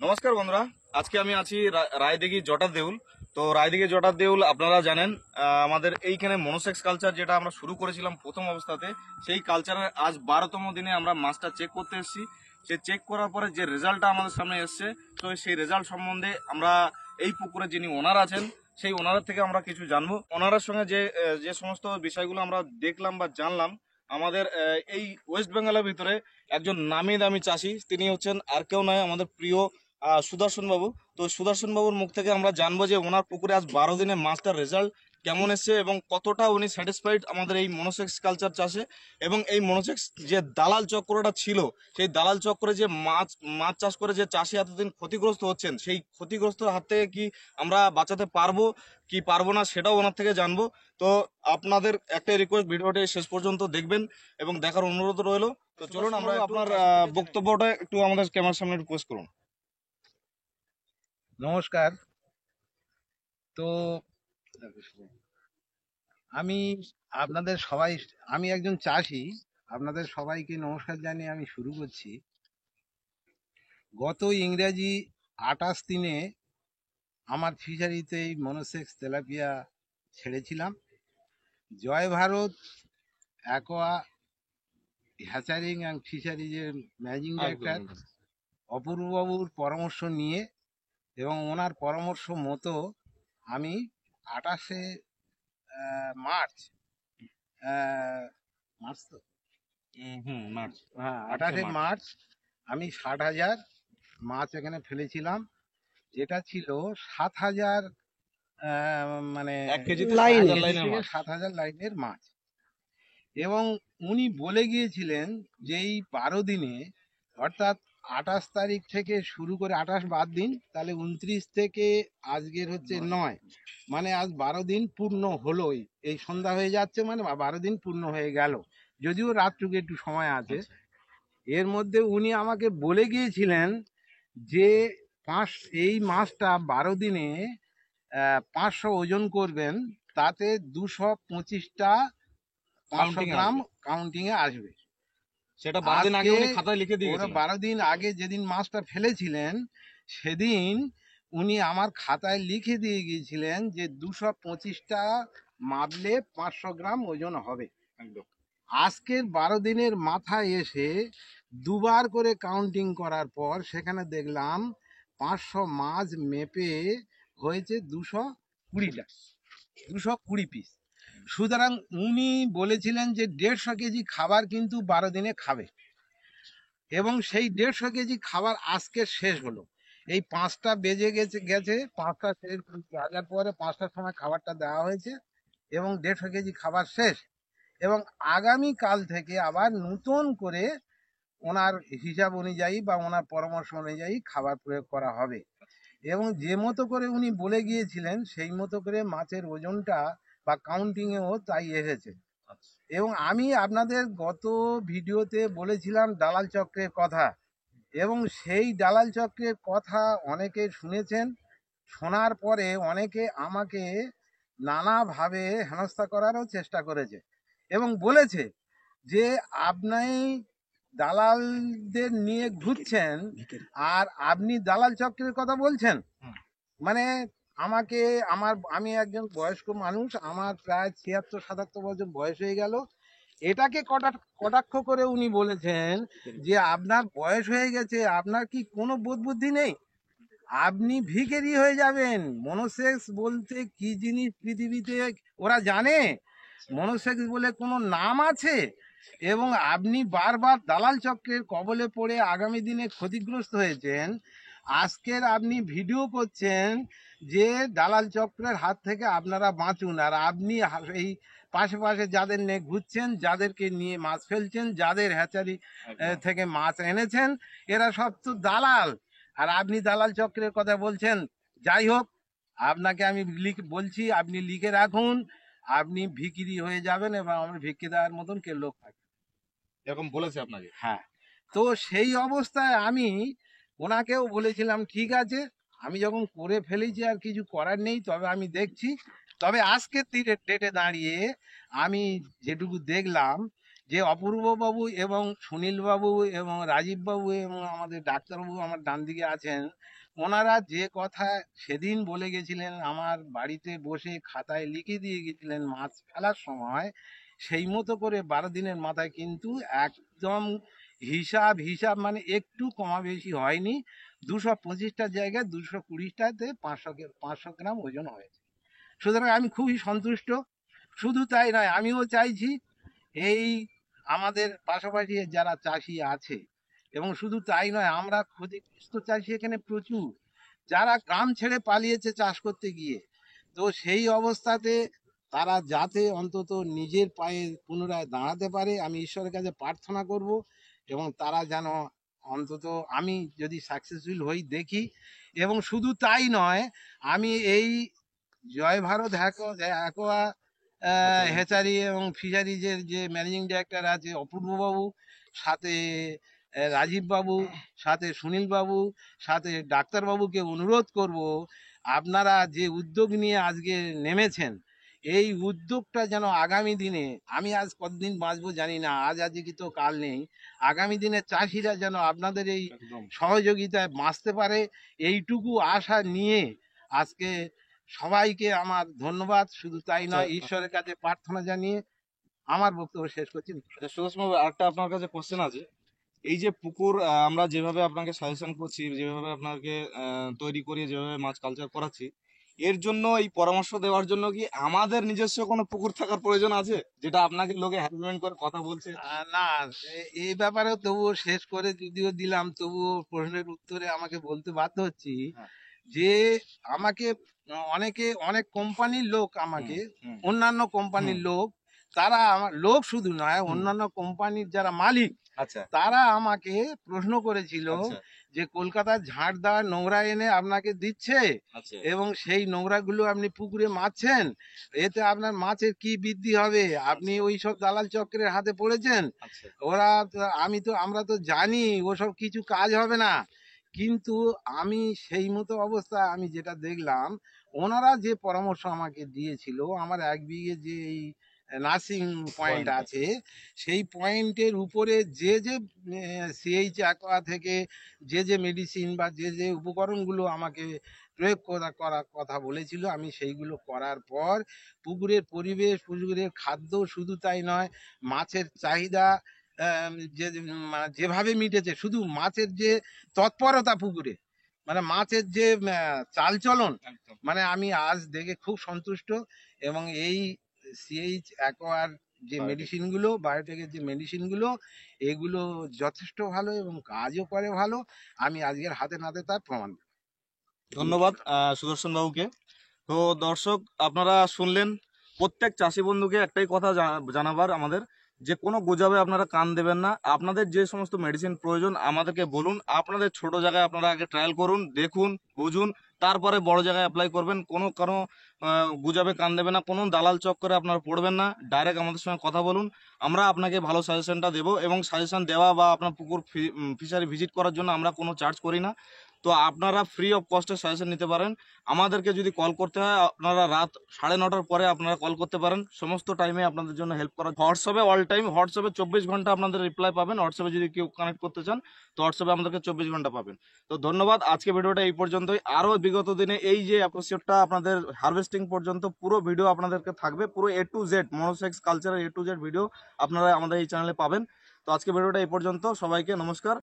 নমস্কার বন্ধুরা, আজকে আমি আছি রায়দিঘি জটার দেউল। তো রায়দিঘি জটার দেউল আপনারা জানেন, আমাদের এইখানে মনোসেক্স কালচার যেটা আমরা শুরু করেছিলাম প্রথম অবস্থাতে, সেই কালচারের আজ 12তম দিনে আমরা মাছটা চেক করতে এসেছি। সে চেক করার পরে যে রেজাল্টটা আমাদের সামনে এসছে, তো সেই রেজাল্ট সম্বন্ধে আমরা এই পুকুরে যিনি ওনার আছেন সেই ওনার থেকে আমরা কিছু জানবো। ওনার সঙ্গে যে যে সমস্ত বিষয়গুলো আমরা দেখলাম বা জানলাম, আমাদের এই ওয়েস্ট বেঙ্গলের ভিতরে একজন নামি দামি চাষি, তিনি হচ্ছেন আর কেউ নয়, আমাদের প্রিয় সুদর্শন বাবু। তো সুদর্শন বাবুর মুখ থেকে আমরা জানবো যে ওনার পুকুরে আজ 12 দিনে মাছটার রেজাল্ট কেমন এসছে এবং কতটা উনি স্যাটিসফাইড আমাদের এই মনোসেক্স কালচার চাষে। এবং এই মনোসেক্স যে দালাল চক্রটা ছিল, সেই দালাল চক্রে যে মাছ মাছ চাষ করে যে চাষি এতদিন ক্ষতিগ্রস্ত হচ্ছেন, সেই ক্ষতিগ্রস্ত হাত থেকে কি আমরা বাঁচাতে পারবো কি পারবো না, সেটাও ওনার থেকে জানবো। তো আপনাদের একটা রিকোয়েস্ট, ভিডিওটি শেষ পর্যন্ত দেখবেন এবং দেখার অনুরোধ রইলো। তো চলুন আমরা আপনার বক্তব্যটা একটু আমাদের ক্যামেরার সামনে একটু পোস্ট করুন। নমস্কার। তো আমি আপনাদের সবাই, আমি একজন চাষি, আপনাদের সবাইকে নমস্কার জানিয়ে আমি শুরু করছি। গত ইংরেজি 28 দিনে আমার ফিশারিতে এই মনোসেক্স তেলাপিয়া ছেড়েছিলাম। Joy Bharat aqua hatchering and ফিশারিজের ম্যানেজিং ডাইরেক্টর অপূর্ববাবুর পরামর্শ নিয়ে এবং ওনার পরামর্শ মতো আমি 28শে মার্চ মার্চ তো মার্চ, হ্যাঁ 28শে মার্চ আমি 60,000 মাছ এখানে ফেলেছিলাম, যেটা ছিল 7,000 মানে 1 কেজিতে লাইন 7,000 লাইনের মাছ। এবং উনি বলে গিয়েছিলেন যে এই 12 দিনে, অর্থাৎ 28 তারিখ থেকে শুরু করে 28 বাদ দিন, তাহলে 29 থেকে আজকের হচ্ছে 9, মানে আজ 12 দিন পূর্ণ হলো। এই সন্ধ্যা হয়ে যাচ্ছে, মানে 12 দিন পূর্ণ হয়ে গেল, যদিও রাতটুকু একটু সময় আছে। এর মধ্যে উনি আমাকে বলে গিয়েছিলেন যে এই মাছটা 12 দিনে 500 ওজন করবেন, তাতে 225টা 500 গ্রাম কাউন্টিং এ আসবে। সেটা 12 দিন আগে উনি খাতায় লিখে দিয়ে গেছেন। 12 দিন আগে যেদিন মাছটা ফেলেছিলেন, সেদিন উনি আমার খাতায় লিখে দিয়ে গিয়েছিলেন যে 225টা মাপলে 500 গ্রাম ওজন হবে। আজকের 12 দিনের মাথায় এসে দুবার করে কাউন্টিং করার পর সেখানে দেখলাম 500 মাছ মেপে হয়েছে 220টা, 220 পিস। সুতরাং উনি বলেছিলেন যে 150 কেজি খাবার কিন্তু 12 দিনে খাবে, এবং সেই 150 কেজি খাবার আজকে শেষ হলো। এই 5টা বেজে গেছে 5টা শেষ বাজার পরে 5টার সময় খাবারটা দেওয়া হয়েছে এবং 150 কেজি খাবার শেষ। এবং আগামী কাল থেকে আবার নতুন করে ওনার হিসাব অনুযায়ী বা ওনার পরামর্শ অনুযায়ী খাবার প্রয়োগ করা হবে। এবং যে মতো করে উনি বলে গিয়েছিলেন সেই মতো করে মাছের ওজনটা বা কাউন্টিংয়েও তাই এসেছে। এবং আমি আপনাদের গত ভিডিওতে বলেছিলাম দালাল চক্রের কথা, এবং সেই দালাল চক্রের কথা অনেকে শুনেছেন। শোনার পরে অনেকে আমাকে নানাভাবে হেনস্থা করারও চেষ্টা করেছে এবং বলেছে যে আপনি দালালদের নিয়ে ঘুরছেন আর আপনি দালাল চক্রের কথা বলছেন। মানে আমাকে আমি একজন বয়স্ক মানুষ, আমার প্রায় 76-77 বছর বয়স হয়ে গেল। এটাকে কটাক্ষ করে উনি বলেছেন যে আপনার বয়স হয়ে গেছে, আপনার কি কোনো বোধ বুদ্ধি নেই, আপনি ভিখারি হয়ে যাবেন। মনোসেক্স বলতে কি জিনিস পৃথিবীতে ওরা জানে? মনোসেক্স বলে কোনো নাম আছে? এবং আপনি বারবার দালাল চক্রের কবলে পড়ে আগামী দিনে ক্ষতিগ্রস্ত হয়েছেন। আজকের আপনি ভিডিও করছেন যে দালাল চক্রের হাত থেকে আপনারা বাঁচুন, আর আপনি এই পাশে পাশে যাদের নিয়ে ঘুরছেন, যাদেরকে নিয়ে মাছ ফেলছেন, যাদের হ্যাচারি থেকে মাছ এনেছেন, এরা সব তো দালাল, আর আপনি দালাল চক্রের কথা বলছেন। যাই হোক, আপনাকে আমি বলছি আপনি লিখে রাখুন, আপনি ভিখিরি হয়ে যাবেন এবং আমার ভিক্ষে দেওয়ার মতন কে লোক থাকবে, এরকম বলেছে আপনাকে? হ্যাঁ। তো সেই অবস্থায় আমি ওনাকেও বলেছিলাম ঠিক আছে, আমি যখন করে ফেলেছি আর কিছু করার নেই, তবে আমি দেখছি। তবে আজকের ডেটে দাঁড়িয়ে আমি যেটুকু দেখলাম যে অপূর্ববাবু এবং সুনীলবাবু এবং রাজীববাবু এবং আমাদের ডাক্তারবাবু আমার ডান দিকে আছেন, ওনারা যে কথা সেদিন বলে গেছিলেন, আমার বাড়িতে বসে খাতায় লিখে দিয়ে গেছিলেন মাছ ফেলার সময়, সেই মতো করে 12 দিনের মাথায় কিন্তু একদম হিসাব মানে একটু কমা বেশি হয়নি। 225টার জায়গায় 220টাতে 500 গ্রাম ওজন হয়েছে। সুতরাং আমি খুবই সন্তুষ্ট। শুধু তাই নয়, আমিও চাইছি এই আমাদের পাশাপাশি যারা চাষি আছে, এবং শুধু তাই নয়, আমরা ক্ষতিগ্রস্ত চাষি এখানে প্রচুর, যারা গ্রাম ছেড়ে পালিয়েছে চাষ করতে গিয়ে। তো সেই অবস্থাতে তারা যাতে অন্তত নিজের পায়ে পুনরায় দাঁড়াতে পারে, আমি ঈশ্বরের কাছে প্রার্থনা করব, এবং তারা যেন অন্তত আমি যদি সাকসেসফুল হই দেখি। এবং শুধু তাই নয়, আমি এই জয় ভারত অ্যাকোয়া হ্যাচারি এবং ফিশারিজের যে ম্যানেজিং ডাইরেক্টর আছে অপূর্ববাবু, সাথে রাজীববাবু, সাথে সুনীলবাবু, সাথে ডাক্তারবাবুকে অনুরোধ করব, আপনারা যে উদ্যোগ নিয়ে আজকে নেমেছেন, এই উদ্যোগটা যেন আগামী দিনে, আমি আজ কতদিন বাঁচবো জানি না, আজ আজকে তো কাল নেই, আগামী দিনে চাষিরা যেন আপনাদের এই একদম সহযোগিতায় বাঁচতে পারে, এইটুকু আশা নিয়ে আজকে সবাইকে আমার ধন্যবাদ। শুধু তাই নয়, ঈশ্বরের কাছে প্রার্থনা জানিয়ে আমার বক্তব্য শেষ করছি। আচ্ছা সুদর্শন বাবু, আরেকটা আপনার কাছে কোশ্চেন আছে। এই যে পুকুর আমরা যেভাবে আপনাকে সাজেশন করছি, যেভাবে আপনাকে তৈরি করিয়ে যেভাবে মাছ কালচার করাচ্ছি, এর জন্য এই পরামর্শ দেওয়ার জন্য কি আমাদের নিজস্ব কোনো পুকুর থাকার প্রয়োজন আছে, যেটা আপনাকে লোকে হ্যান্ডমেড করে কথা বলছে? না, এই ব্যাপারে তবুও শেষ করে যদিও দিলাম, তবুও প্রশ্নের উত্তরে আমাকে বলতে বাধ্য হচ্ছি হ্যাঁ। যে আমাকে অনেকে, অনেক কোম্পানির লোক আমাকে, হুম, অন্যান্য কোম্পানির হুম। লোক, তারা আমার লোক শুধু নয়, হুম। অন্যান্য কোম্পানির যারা মালিক, আচ্ছা তারা আমাকে প্রশ্ন করেছিল আচ্ছা যে কলকাতার ঝাড় দেওয়া নোংরা এনে আপনাকে দিচ্ছে, আচ্ছা এবং সেই নোংরাগুলো আপনি পুকুরে মারছেন, এতে আপনার মাছের কি বৃদ্ধি হবে? আপনি ওই সব দালাল চক্রের হাতে পড়েছেন। আচ্ছা আমরা তো জানি ওসব কিছু কাজ হবে না, কিন্তু আমি সেই মতো অবস্থা আমি যেটা দেখলাম, ওনারা যে পরামর্শ আমাকে দিয়েছিল, আমার 1 বিঘে যে এই নার্সিং পয়েন্ট Point আছে, সেই পয়েন্টের উপরে যে যে সিএইচ অ্যাকোয়া থেকে যে মেডিসিন বা যে উপকরণগুলো আমাকে প্রয়োগ করার কথা বলেছিল, আমি সেইগুলো করার পর পুকুরের পরিবেশ, পুকুরের খাদ্য, শুধু তাই নয়, মাছের চাহিদা মানে যেভাবে মিটেছে, শুধু মাছের যে তৎপরতা পুকুরে, মানে মাছের যে চালচলন, একদম মানে আমি আজ দেখে খুব সন্তুষ্ট। এবং এই সিএইচ অ্যাকোয়ার যে Biotic. মেডিসিনগুলো, বায়োটেকের যে মেডিসিনগুলো, এগুলো যথেষ্ট ভালো এবং কাজও করে ভালো। আমি আজকের হাতে নাতে তার প্রমাণ দিই। ধন্যবাদ সুদর্শন বাবুকে। তো দর্শক, আপনারা শুনলেন, প্রত্যেক চাষি বন্ধুকে একটাই কথা জানাবার আমাদের, যে কোনো গুজবে আপনারা কান দেবেন না। আপনাদের যে সমস্ত মেডিসিন প্রয়োজন আমাদেরকে বলুন, আপনাদের ছোট জায়গায় আপনারা আগে ট্রায়াল করুন, দেখুন, বুঝুন, তারপরে বড় জায়গায় অ্যাপ্লাই করবেন। কোনো গুজবে কান দেবেন না, কোনো দালাল চক্করে আপনারা পড়বেন না, ডাইরেক্ট আমাদের সঙ্গে কথা বলুন, আমরা আপনাকে ভালো সাজেশনটা দেবো। এবং সাজেশন দেওয়া বা আপনার পুকুর ফিশারি ভিজিট করার জন্য আমরা কোনো চার্জ করি না। তো আপনারা ফ্রি অফ কস্টে সাজেশন নিতে পারেন। আমাদেরকে যদি কল করতে হয়, আপনারা রাত 9:30টার পরে আপনারা কল করতে পারেন, সমস্ত টাইমে আপনাদের জন্য হেল্প করা। হোয়াটসঅ্যাপে অল টাইম, হোয়াটসঅ্যাপে 24 ঘন্টা আপনাদের রিপ্লাই পাবেন। হোয়াটসঅ্যাপে যদি কেউ কানেক্ট করতে চান, তো হোয়াটসঅ্যাপে আমাদেরকে 24 ঘন্টা পাবেন। তো ধন্যবাদ, আজকে ভিডিওটা এই পর্যন্তই। আরও বিগত দিনে এই যে এপিসোডটা আপনাদের হারভেস্টিং পর্যন্ত পুরো ভিডিও আপনাদেরকে থাকবে, পুরো A to Z মনোসেক্স কালচারের A to Z ভিডিও আপনারা আমাদের এই চ্যানেলে পাবেন। তো আজকে ভিডিওটা এই পর্যন্ত, সবাইকে নমস্কার।